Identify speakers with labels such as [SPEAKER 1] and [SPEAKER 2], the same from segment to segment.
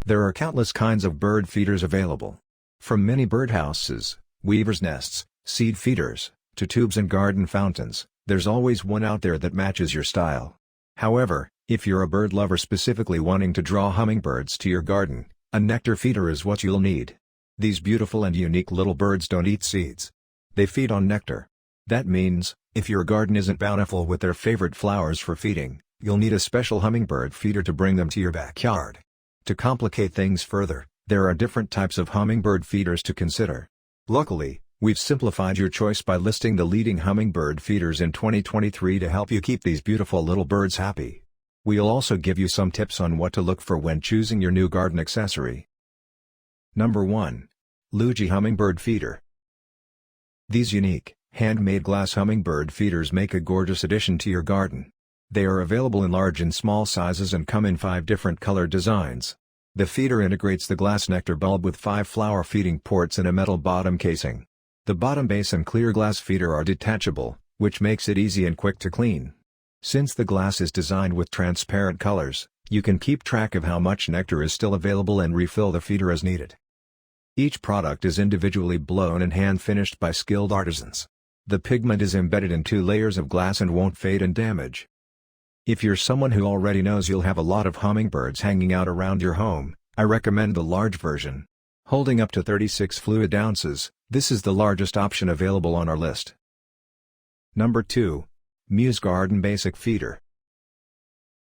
[SPEAKER 1] There are countless kinds of bird feeders available. From mini birdhouses, weaver's nests, seed feeders, to tubes and garden fountains, there's always one out there that matches your style. However, if you're a bird lover specifically wanting to draw hummingbirds to your garden, a nectar feeder is what you'll need. These beautiful and unique little birds don't eat seeds. They feed on nectar. That means, if your garden isn't bountiful with their favorite flowers for feeding, you'll need a special hummingbird feeder to bring them to your backyard. To complicate things further, there are different types of hummingbird feeders to consider. Luckily, we've simplified your choice by listing the leading hummingbird feeders in 2023 to help you keep these beautiful little birds happy. We'll also give you some tips on what to look for when choosing your new garden accessory. Number 1. Luigi Hummingbird Feeder. These unique, handmade glass hummingbird feeders make a gorgeous addition to your garden. They are available in large and small sizes and come in 5 different color designs. The feeder integrates the glass nectar bulb with 5 flower feeding ports and a metal bottom casing. The bottom base and clear glass feeder are detachable, which makes it easy and quick to clean. Since the glass is designed with transparent colors, you can keep track of how much nectar is still available and refill the feeder as needed. Each product is individually blown and hand-finished by skilled artisans. The pigment is embedded in 2 layers of glass and won't fade and damage. If you're someone who already knows you'll have a lot of hummingbirds hanging out around your home, I recommend the large version. Holding up to 36 fluid ounces, this is the largest option available on our list. Number 2. Muse Garden Basic Feeder.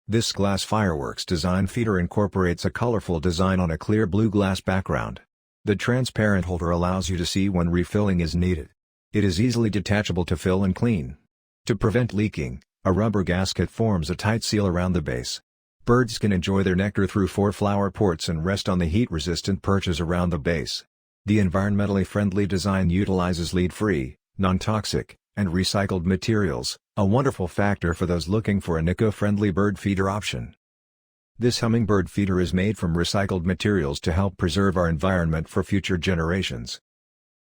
[SPEAKER 1] This glass fireworks design feeder incorporates a colorful design on a clear blue glass background. The transparent holder allows you to see when refilling is needed. It is easily detachable to fill and clean. To prevent leaking, a rubber gasket forms a tight seal around the base. Birds can enjoy their nectar through 4 flower ports and rest on the heat-resistant perches around the base. The environmentally friendly design utilizes lead-free, non-toxic, and recycled materials, a wonderful factor for those looking for an eco-friendly bird feeder option. This hummingbird feeder is made from recycled materials to help preserve our environment for future generations.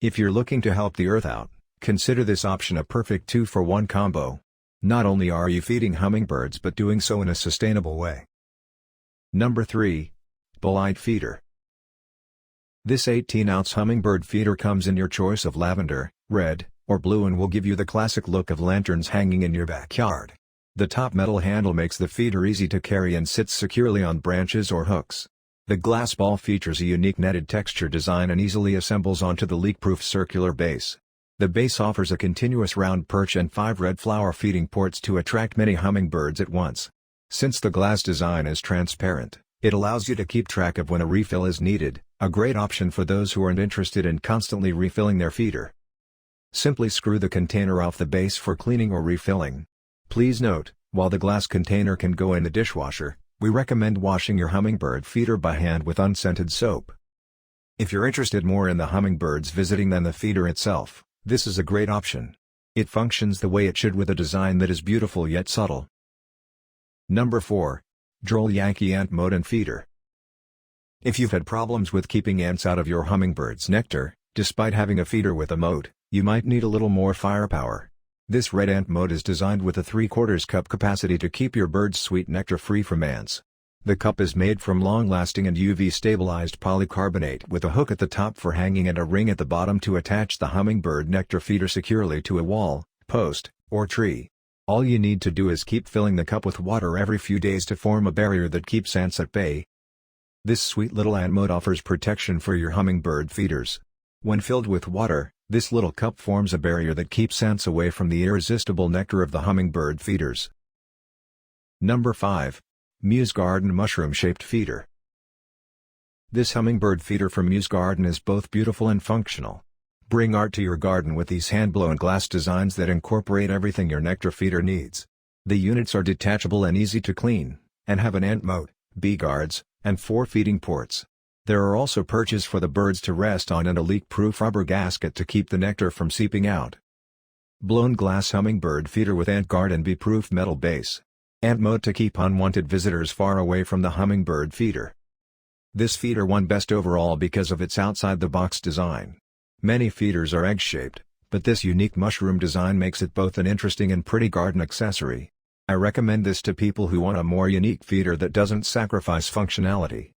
[SPEAKER 1] If you're looking to help the earth out, consider this option a perfect 2-for-1 combo. Not only are you feeding hummingbirds but doing so in a sustainable way. Number 3. Bullite Feeder. This 18-ounce hummingbird feeder comes in your choice of lavender, red, or blue and will give you the classic look of lanterns hanging in your backyard. The top metal handle makes the feeder easy to carry and sits securely on branches or hooks. The glass ball features a unique netted texture design and easily assembles onto the leak-proof circular base. The base offers a continuous round perch and 5 red flower feeding ports to attract many hummingbirds at once. Since the glass design is transparent, it allows you to keep track of when a refill is needed, a great option for those who aren't interested in constantly refilling their feeder. Simply screw the container off the base for cleaning or refilling. Please note, while the glass container can go in the dishwasher, we recommend washing your hummingbird feeder by hand with unscented soap. If you're interested more in the hummingbirds visiting than the feeder itself, this is a great option. It functions the way it should with a design that is beautiful yet subtle. Number 4. Droll Yankee Ant Moat and Feeder. If you've had problems with keeping ants out of your hummingbird's nectar, despite having a feeder with a moat, you might need a little more firepower. This red ant moat is designed with a 3/4 cup capacity to keep your bird's sweet nectar free from ants. The cup is made from long-lasting and UV-stabilized polycarbonate with a hook at the top for hanging and a ring at the bottom to attach the hummingbird nectar feeder securely to a wall, post, or tree. All you need to do is keep filling the cup with water every few days to form a barrier that keeps ants at bay. This sweet little ant moat offers protection for your hummingbird feeders. When filled with water, this little cup forms a barrier that keeps ants away from the irresistible nectar of the hummingbird feeders. Number 5. Muse Garden Mushroom-Shaped Feeder. This hummingbird feeder from Muse Garden is both beautiful and functional. Bring art to your garden with these hand-blown glass designs that incorporate everything your nectar feeder needs. The units are detachable and easy to clean, and have an ant moat, bee guards, and 4 feeding ports. There are also perches for the birds to rest on and a leak-proof rubber gasket to keep the nectar from seeping out. Blown glass hummingbird feeder with ant guard and bee-proof metal base. Ant moat to keep unwanted visitors far away from the hummingbird feeder. This feeder won best overall because of its outside-the-box design. Many feeders are egg-shaped, but this unique mushroom design makes it both an interesting and pretty garden accessory. I recommend this to people who want a more unique feeder that doesn't sacrifice functionality.